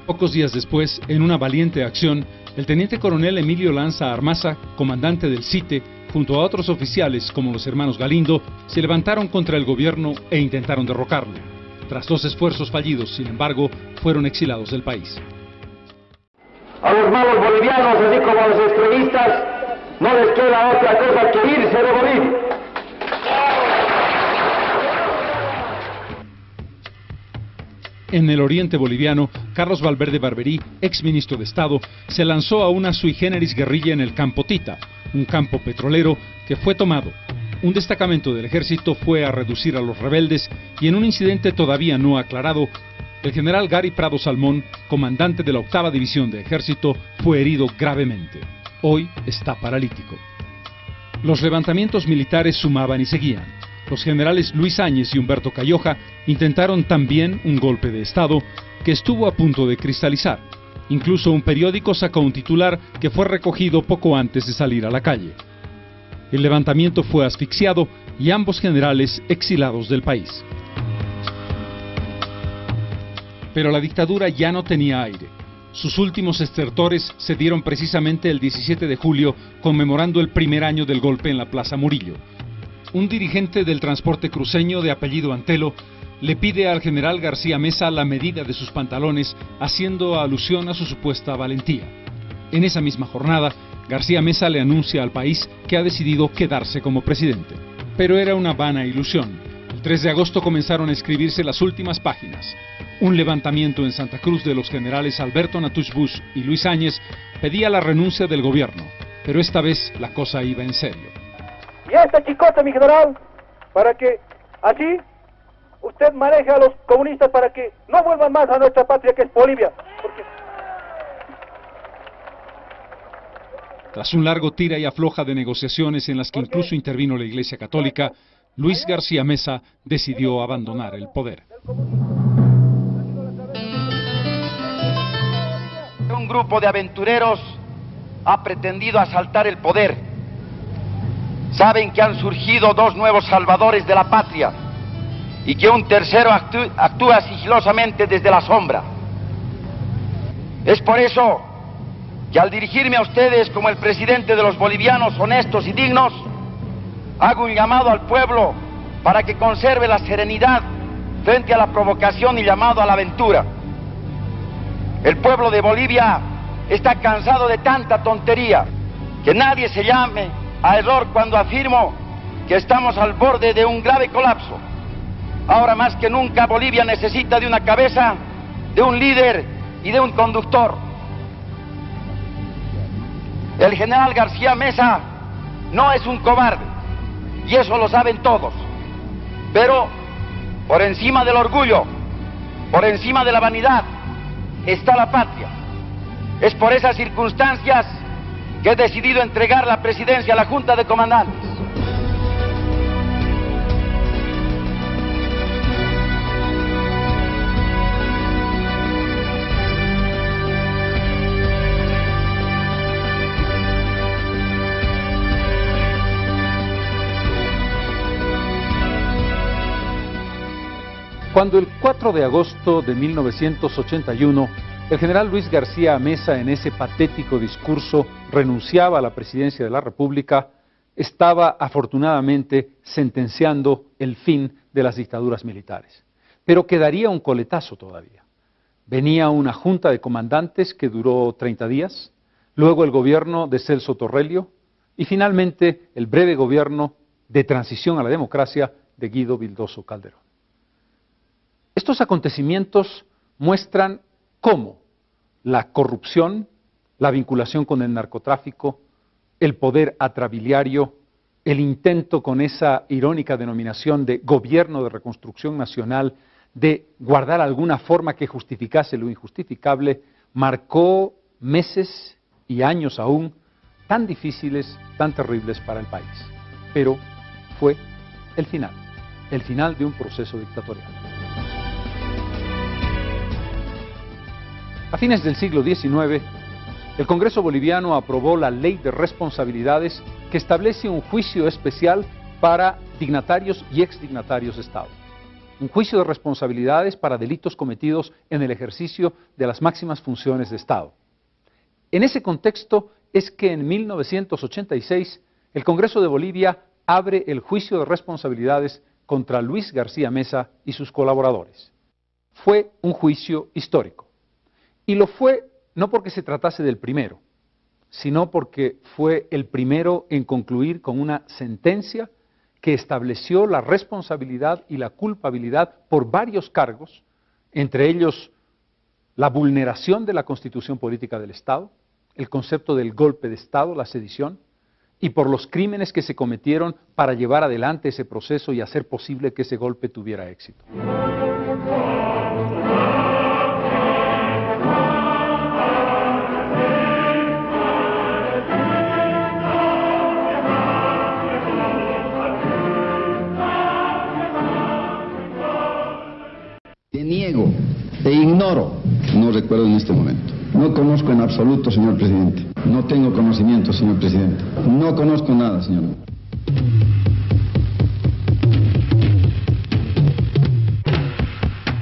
Pocos días después, en una valiente acción, el teniente coronel Emilio Lanza Armaza, comandante del CITE, junto a otros oficiales como los hermanos Galindo, se levantaron contra el gobierno e intentaron derrocarlo. Tras 2 esfuerzos fallidos, sin embargo, fueron exilados del país. A los malos bolivianos, así como a los extremistas, no les queda otra cosa que irse de Bolivia. En el oriente boliviano, Carlos Valverde Barberí, ex ministro de Estado, se lanzó a una sui generis guerrilla en el Campo Tita, un campo petrolero que fue tomado. Un destacamento del ejército fue a reducir a los rebeldes y en un incidente todavía no aclarado, el general Gary Prado Salmón, comandante de la 8ª División de Ejército, fue herido gravemente. Hoy está paralítico. Los levantamientos militares sumaban y seguían. Los generales Luis Áñez y Humberto Cayoja intentaron también un golpe de Estado que estuvo a punto de cristalizar. Incluso un periódico sacó un titular que fue recogido poco antes de salir a la calle. El levantamiento fue asfixiado y ambos generales exilados del país. Pero la dictadura ya no tenía aire. Sus últimos estertores se dieron precisamente el 17 de julio, conmemorando el primer año del golpe en la Plaza Murillo. Un dirigente del transporte cruceño de apellido Antelo le pide al general García Mesa la medida de sus pantalones, haciendo alusión a su supuesta valentía. En esa misma jornada, García Mesa le anuncia al país que ha decidido quedarse como presidente. Pero era una vana ilusión. El 3 de agosto comenzaron a escribirse las últimas páginas. Un levantamiento en Santa Cruz de los generales Alberto Natusch Busch y Luis Áñez pedía la renuncia del gobierno, pero esta vez la cosa iba en serio. Y esta chicota, mi general, para que así usted maneje a los comunistas para que no vuelvan más a nuestra patria que es Bolivia. Porque... Tras un largo tira y afloja de negociaciones en las que incluso intervino la Iglesia Católica, Luis García Mesa decidió abandonar el poder. Un grupo de aventureros ha pretendido asaltar el poder. Saben que han surgido 2 nuevos salvadores de la patria y que un tercero actúa sigilosamente desde la sombra. Es por eso que al dirigirme a ustedes como el presidente de los bolivianos honestos y dignos, hago un llamado al pueblo para que conserve la serenidad frente a la provocación y llamado a la aventura. El pueblo de Bolivia está cansado de tanta tontería. Que nadie se llame a error cuando afirmo que estamos al borde de un grave colapso. Ahora más que nunca Bolivia necesita de una cabeza, de un líder y de un conductor. El general García Mesa no es un cobarde, y eso lo saben todos. Pero por encima del orgullo, por encima de la vanidad, está la patria. Es por esas circunstancias que he decidido entregar la presidencia a la Junta de Comandantes. Cuando el 4 de agosto de 1981, el general Luis García Mesa, en ese patético discurso, renunciaba a la presidencia de la República, estaba afortunadamente sentenciando el fin de las dictaduras militares. Pero quedaría un coletazo todavía. Venía una junta de comandantes que duró 30 días, luego el gobierno de Celso Torrelio y finalmente el breve gobierno de transición a la democracia de Guido Vildoso Calderón. Estos acontecimientos muestran cómo la corrupción, la vinculación con el narcotráfico, el poder atrabiliario, el intento con esa irónica denominación de gobierno de reconstrucción nacional, de guardar alguna forma que justificase lo injustificable, marcó meses y años aún tan difíciles, tan terribles para el país. Pero fue el final de un proceso dictatorial. A fines del siglo XIX, el Congreso boliviano aprobó la Ley de Responsabilidades que establece un juicio especial para dignatarios y exdignatarios de Estado. Un juicio de responsabilidades para delitos cometidos en el ejercicio de las máximas funciones de Estado. En ese contexto es que en 1986 el Congreso de Bolivia abre el juicio de responsabilidades contra Luis García Meza y sus colaboradores. Fue un juicio histórico. Y lo fue no porque se tratase del primero, sino porque fue el primero en concluir con una sentencia que estableció la responsabilidad y la culpabilidad por varios cargos, entre ellos la vulneración de la Constitución Política del Estado, el concepto del golpe de Estado, la sedición, y por los crímenes que se cometieron para llevar adelante ese proceso y hacer posible que ese golpe tuviera éxito. Te niego, te ignoro. No recuerdo en este momento. No conozco en absoluto, señor presidente. No tengo conocimiento, señor presidente. No conozco nada, señor.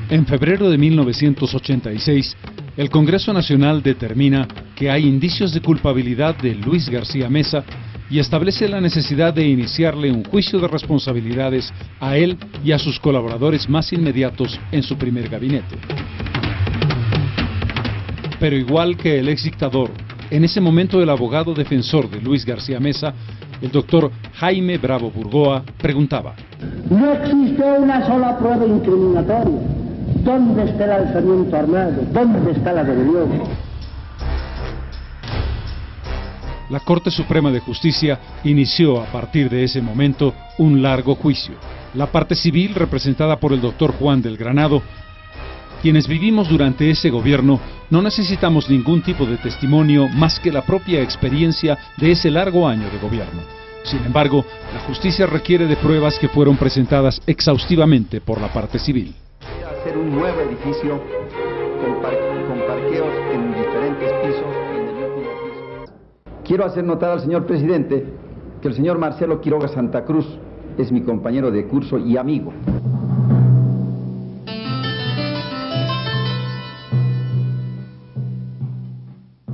En febrero de 1986, el Congreso Nacional determina que hay indicios de culpabilidad de Luis García Meza y establece la necesidad de iniciarle un juicio de responsabilidades a él y a sus colaboradores más inmediatos en su primer gabinete. Pero igual que el exdictador, en ese momento el abogado defensor de Luis García Meza, el doctor Jaime Bravo Burgoa, preguntaba: No existe una sola prueba incriminatoria. ¿Dónde está el alzamiento armado? ¿Dónde está la rebelión? La Corte Suprema de Justicia inició a partir de ese momento un largo juicio. La parte civil, representada por el doctor Juan del Granado, quienes vivimos durante ese gobierno, no necesitamos ningún tipo de testimonio más que la propia experiencia de ese largo año de gobierno. Sin embargo, la justicia requiere de pruebas que fueron presentadas exhaustivamente por la parte civil. Hacer un nuevo edificio con parqueos en diferentes pisos y en el último piso. Quiero hacer notar al señor presidente que el señor Marcelo Quiroga Santa Cruz es mi compañero de curso y amigo.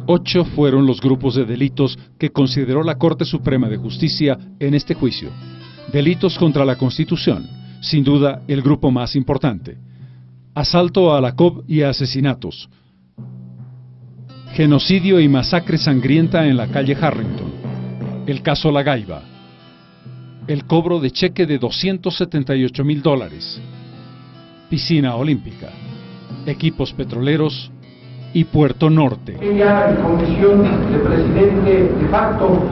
Ocho fueron los grupos de delitos que consideró la Corte Suprema de Justicia en este juicio. Delitos contra la Constitución, sin duda el grupo más importante. Asalto a la COB y asesinatos. Genocidio y masacre sangrienta en la calle Harrington. El caso La Gaiba. El cobro de cheque de $278,000. Piscina olímpica. Equipos petroleros y Puerto Norte. Ella, en comisión de presidente de facto,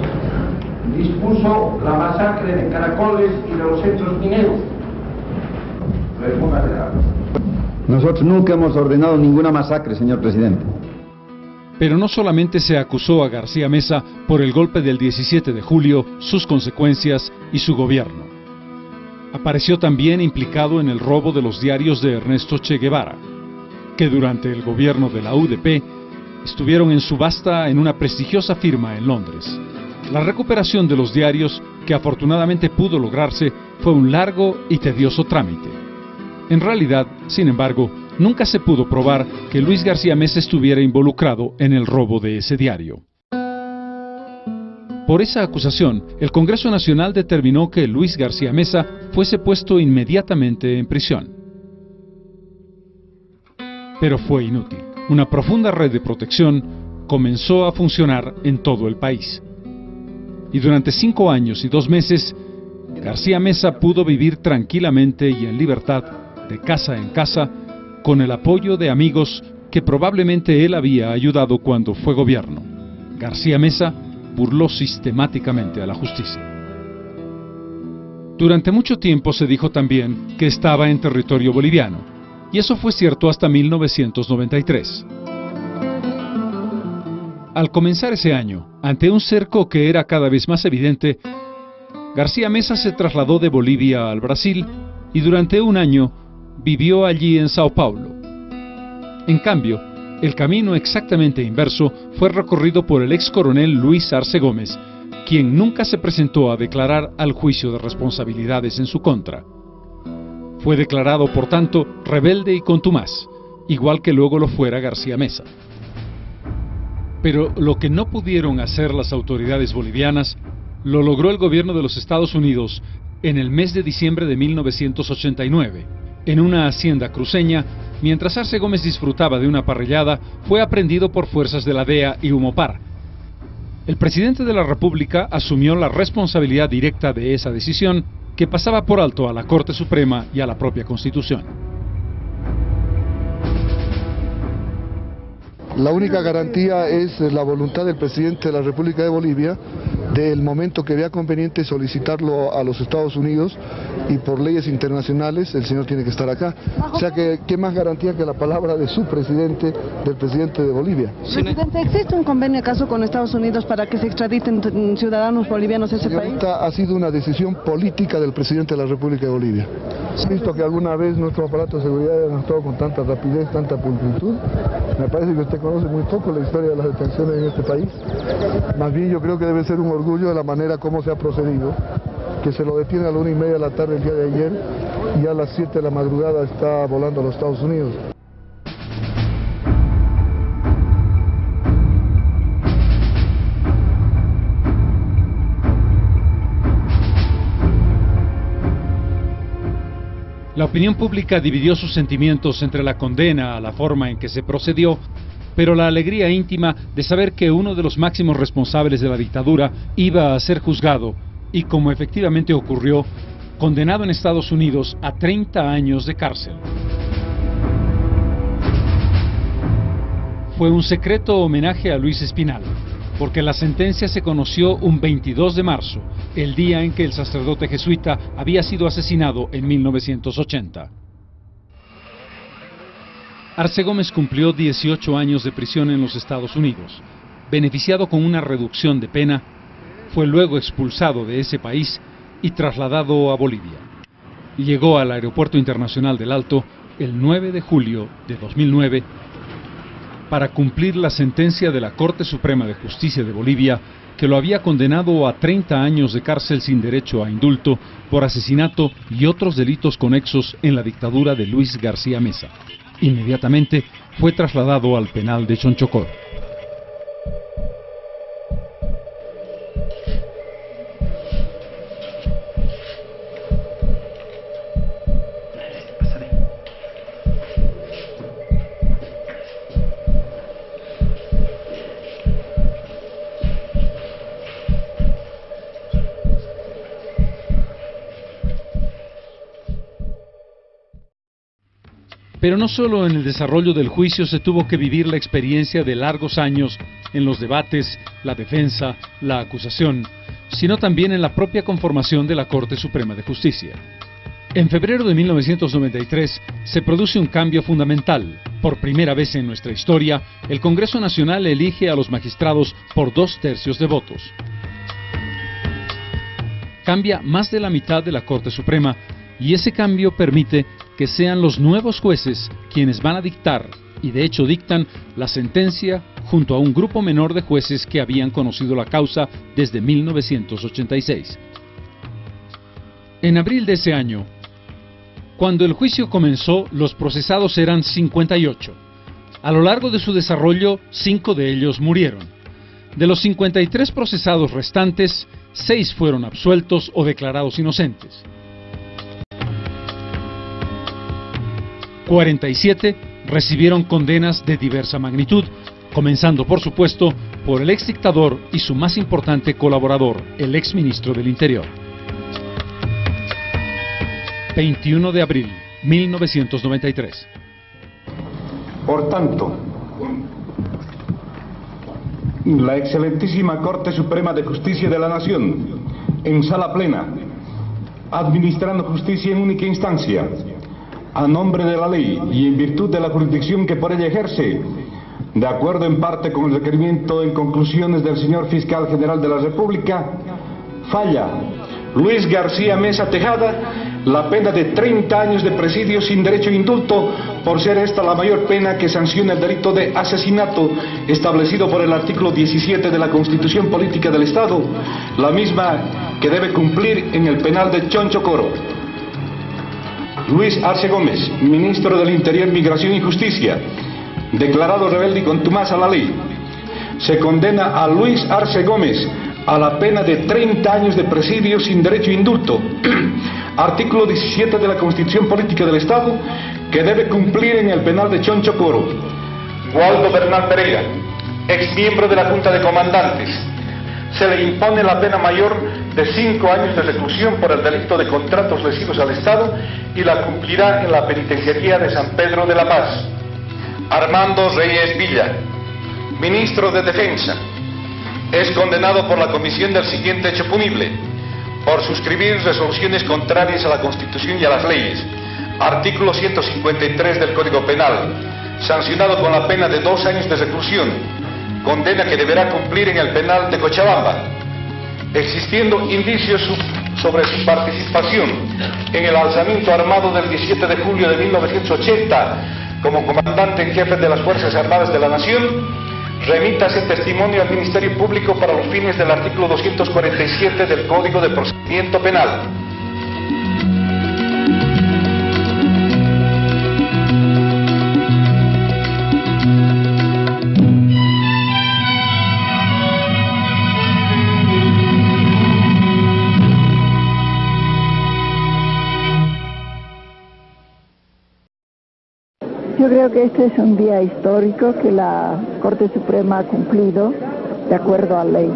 dispuso la masacre de Caracoles y de los centros mineros. Nosotros nunca hemos ordenado ninguna masacre, señor presidente. Pero no solamente se acusó a García Meza por el golpe del 17 de julio, sus consecuencias y su gobierno. Apareció también implicado en el robo de los diarios de Ernesto Che Guevara, que durante el gobierno de la UDP estuvieron en subasta en una prestigiosa firma en Londres. La recuperación de los diarios, que afortunadamente pudo lograrse, fue un largo y tedioso trámite. En realidad, sin embargo, nunca se pudo probar que Luis García Meza estuviera involucrado en el robo de ese diario. Por esa acusación, el Congreso Nacional determinó que Luis García Meza fuese puesto inmediatamente en prisión. Pero fue inútil. Una profunda red de protección comenzó a funcionar en todo el país. y durante 5 años y 2 meses, García Meza pudo vivir tranquilamente y en libertad, de casa en casa, con el apoyo de amigos que probablemente él había ayudado cuando fue gobierno. García Meza burló sistemáticamente a la justicia. Durante mucho tiempo se dijo también que estaba en territorio boliviano, y eso fue cierto hasta 1993. Al comenzar ese año, ante un cerco que era cada vez más evidente, García Meza se trasladó de Bolivia al Brasil y durante un año vivió allí en Sao Paulo. En cambio, el camino exactamente inverso fue recorrido por el ex coronel Luis Arce Gómez, quien nunca se presentó a declarar al juicio de responsabilidades en su contra. Fue declarado, por tanto, rebelde y contumaz, igual que luego lo fuera García Meza. Pero lo que no pudieron hacer las autoridades bolivianas, lo logró el gobierno de los Estados Unidos en el mes de diciembre de 1989. En una hacienda cruceña, mientras Arce Gómez disfrutaba de una parrillada, fue aprehendido por fuerzas de la DEA y Humopar. El presidente de la República asumió la responsabilidad directa de esa decisión, que pasaba por alto a la Corte Suprema y a la propia Constitución. La única garantía es la voluntad del presidente de la República de Bolivia, del momento que vea conveniente solicitarlo a los Estados Unidos, y por leyes internacionales el señor tiene que estar acá. O sea que, ¿qué más garantía que la palabra de su presidente, del presidente de Bolivia? Presidente, ¿existe un convenio acaso con Estados Unidos para que se extraditen ciudadanos bolivianos a ese país? Ha sido una decisión política del presidente de la República de Bolivia. He visto que alguna vez nuestro aparato de seguridad ha actuado con tanta rapidez, tanta pulcritud. Me parece que usted conoce muy poco la historia de las detenciones en este país. Más bien yo creo que debe ser un orgullo de la manera como se ha procedido, que se lo detiene a la 1:30 de la tarde el día de ayer y a las 7 de la madrugada está volando a los Estados Unidos. La opinión pública dividió sus sentimientos entre la condena a la forma en que se procedió, pero la alegría íntima de saber que uno de los máximos responsables de la dictadura iba a ser juzgado y, como efectivamente ocurrió, condenado en Estados Unidos a 30 años de cárcel. Fue un secreto homenaje a Luis Espinal, porque la sentencia se conoció un 22 de marzo, el día en que el sacerdote jesuita había sido asesinado en 1980. Arce Gómez cumplió 18 años de prisión en los Estados Unidos. Beneficiado con una reducción de pena, fue luego expulsado de ese país y trasladado a Bolivia. Llegó al Aeropuerto Internacional del Alto el 9 de julio de 2009 para cumplir la sentencia de la Corte Suprema de Justicia de Bolivia, que lo había condenado a 30 años de cárcel sin derecho a indulto por asesinato y otros delitos conexos en la dictadura de Luis García Meza. Inmediatamente fue trasladado al penal de Chonchocor. Pero no solo en el desarrollo del juicio se tuvo que vivir la experiencia de largos años en los debates, la defensa, la acusación, sino también en la propia conformación de la Corte Suprema de Justicia. En febrero de 1993 se produce un cambio fundamental. Por primera vez en nuestra historia, el Congreso Nacional elige a los magistrados por 2/3 de votos. Cambia más de la mitad de la Corte Suprema, y ese cambio permite que sean los nuevos jueces quienes van a dictar, y de hecho dictan, la sentencia junto a un grupo menor de jueces que habían conocido la causa desde 1986. En abril de ese año, cuando el juicio comenzó, los procesados eran 58. A lo largo de su desarrollo, 5 de ellos murieron. De los 53 procesados restantes, 6 fueron absueltos o declarados inocentes. 47 recibieron condenas de diversa magnitud, comenzando por supuesto por el ex dictador y su más importante colaborador, el ex ministro del Interior. 21 de abril, 1993. Por tanto, la excelentísima Corte Suprema de Justicia de la Nación, en sala plena, administrando justicia en única instancia, a nombre de la ley y en virtud de la jurisdicción que por ella ejerce, de acuerdo en parte con el requerimiento en conclusiones del señor Fiscal General de la República, falla Luis García Mesa Tejada la pena de 30 años de presidio sin derecho a indulto, por ser esta la mayor pena que sanciona el delito de asesinato establecido por el artículo 17 de la Constitución Política del Estado, la misma que debe cumplir en el penal de Chonchocoro. Luis Arce Gómez, ministro del Interior, Migración y Justicia, declarado rebelde y contumaz a la ley. Se condena a Luis Arce Gómez a la pena de 30 años de presidio sin derecho a indulto, artículo 17 de la Constitución Política del Estado, que debe cumplir en el penal de Chonchocoro. Waldo Bernal Pereira, ex miembro de la Junta de Comandantes, se le impone la pena mayor de 5 años de reclusión por el delito de contratos lesivos al Estado y la cumplirá en la penitenciaría de San Pedro de la Paz. Armando Reyes Villa, ministro de Defensa, es condenado por la comisión del siguiente hecho punible: por suscribir resoluciones contrarias a la Constitución y a las leyes, artículo 153 del Código Penal, sancionado con la pena de 2 años de reclusión, condena que deberá cumplir en el penal de Cochabamba, existiendo indicios sobre su participación en el alzamiento armado del 17 de julio de 1980 como comandante en jefe de las Fuerzas Armadas de la Nación. Remita ese testimonio al Ministerio Público para los fines del artículo 247 del Código de Procedimiento Penal. Yo creo que este es un día histórico que la Corte Suprema ha cumplido de acuerdo a ley.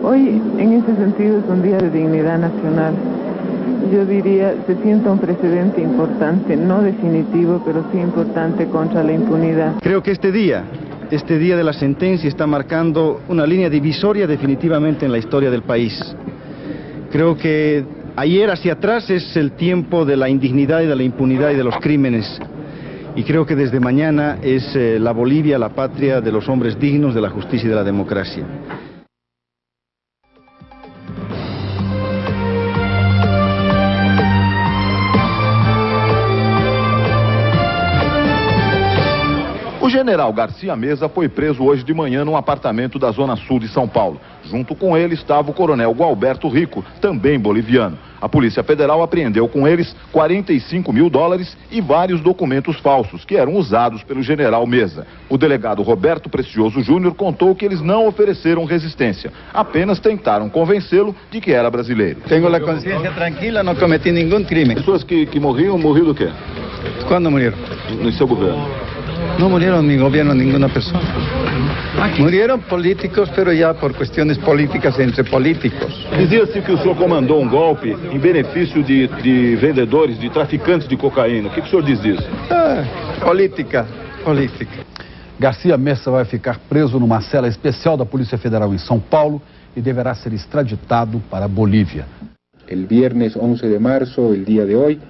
Hoy, en ese sentido, es un día de dignidad nacional. Yo diría, se sienta un precedente importante, no definitivo, pero sí importante contra la impunidad. Creo que este día de la sentencia está marcando una línea divisoria definitivamente en la historia del país. Creo que ayer hacia atrás es el tiempo de la indignidad y de la impunidad y de los crímenes. Y creo que desde mañana es la Bolivia, la patria de los hombres dignos, de la justicia y de la democracia. O general Garcia Mesa foi preso hoje de manhã num apartamento da zona sul de São Paulo. Junto com ele estava o coronel Gualberto Rico, também boliviano. A Polícia Federal apreendeu com eles $45 mil e vários documentos falsos que eram usados pelo general Mesa. O delegado Roberto Precioso Júnior contou que eles não ofereceram resistência, apenas tentaram convencê-lo de que era brasileiro. Tenho a consciência tranquila, não cometi nenhum crime. Pessoas que morriam do quê? Quando morreram? No seu governo. No murieron en mi gobierno ninguna persona. Murieron políticos, pero ya por cuestiones políticas entre políticos. Dizia-se que o senhor comandou um golpe em benefício de vendedores, de traficantes de cocaína. O que o senhor diz disso? Política. Garcia Mesa vai ficar preso numa cela especial da Polícia Federal em São Paulo e deverá ser extraditado para Bolívia. El viernes 11 de marzo, el día de hoy,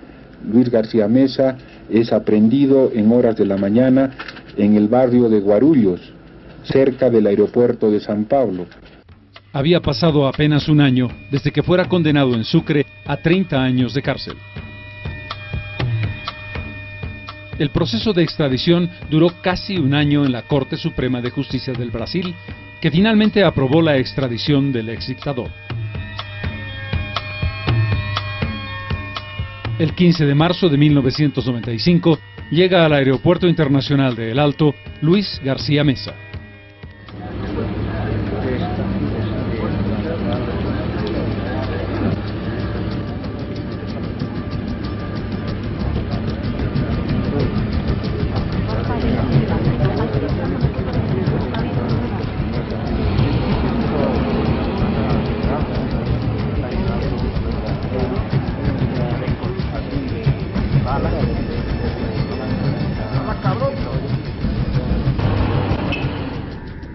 Luis García Mesa es aprehendido en horas de la mañana en el barrio de Guarulhos, cerca del aeropuerto de San Pablo. Había pasado apenas un año desde que fuera condenado en Sucre a 30 años de cárcel. El proceso de extradición duró casi un año en la Corte Suprema de Justicia del Brasil, que finalmente aprobó la extradición del exdictador. El 15 de marzo de 1995 llega al Aeropuerto Internacional de El Alto Luis García Mesa.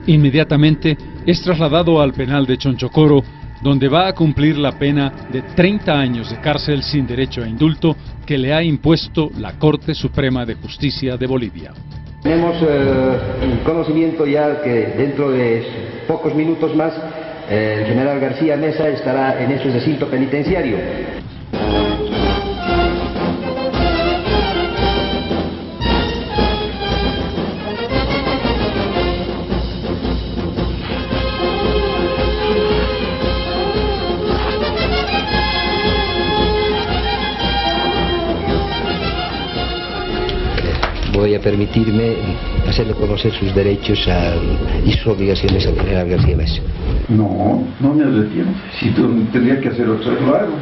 Inmediatamente es trasladado al penal de Chonchocoro, donde va a cumplir la pena de 30 años de cárcel sin derecho a indulto que le ha impuesto la Corte Suprema de Justicia de Bolivia. Tenemos conocimiento ya que dentro de pocos minutos más el general García Mesa estará en ese recinto penitenciario. Voy a permitirme hacerle conocer sus derechos y sus obligaciones al general García Mesa. No me arrepiento. Si tendría que hacer otra, lo hago.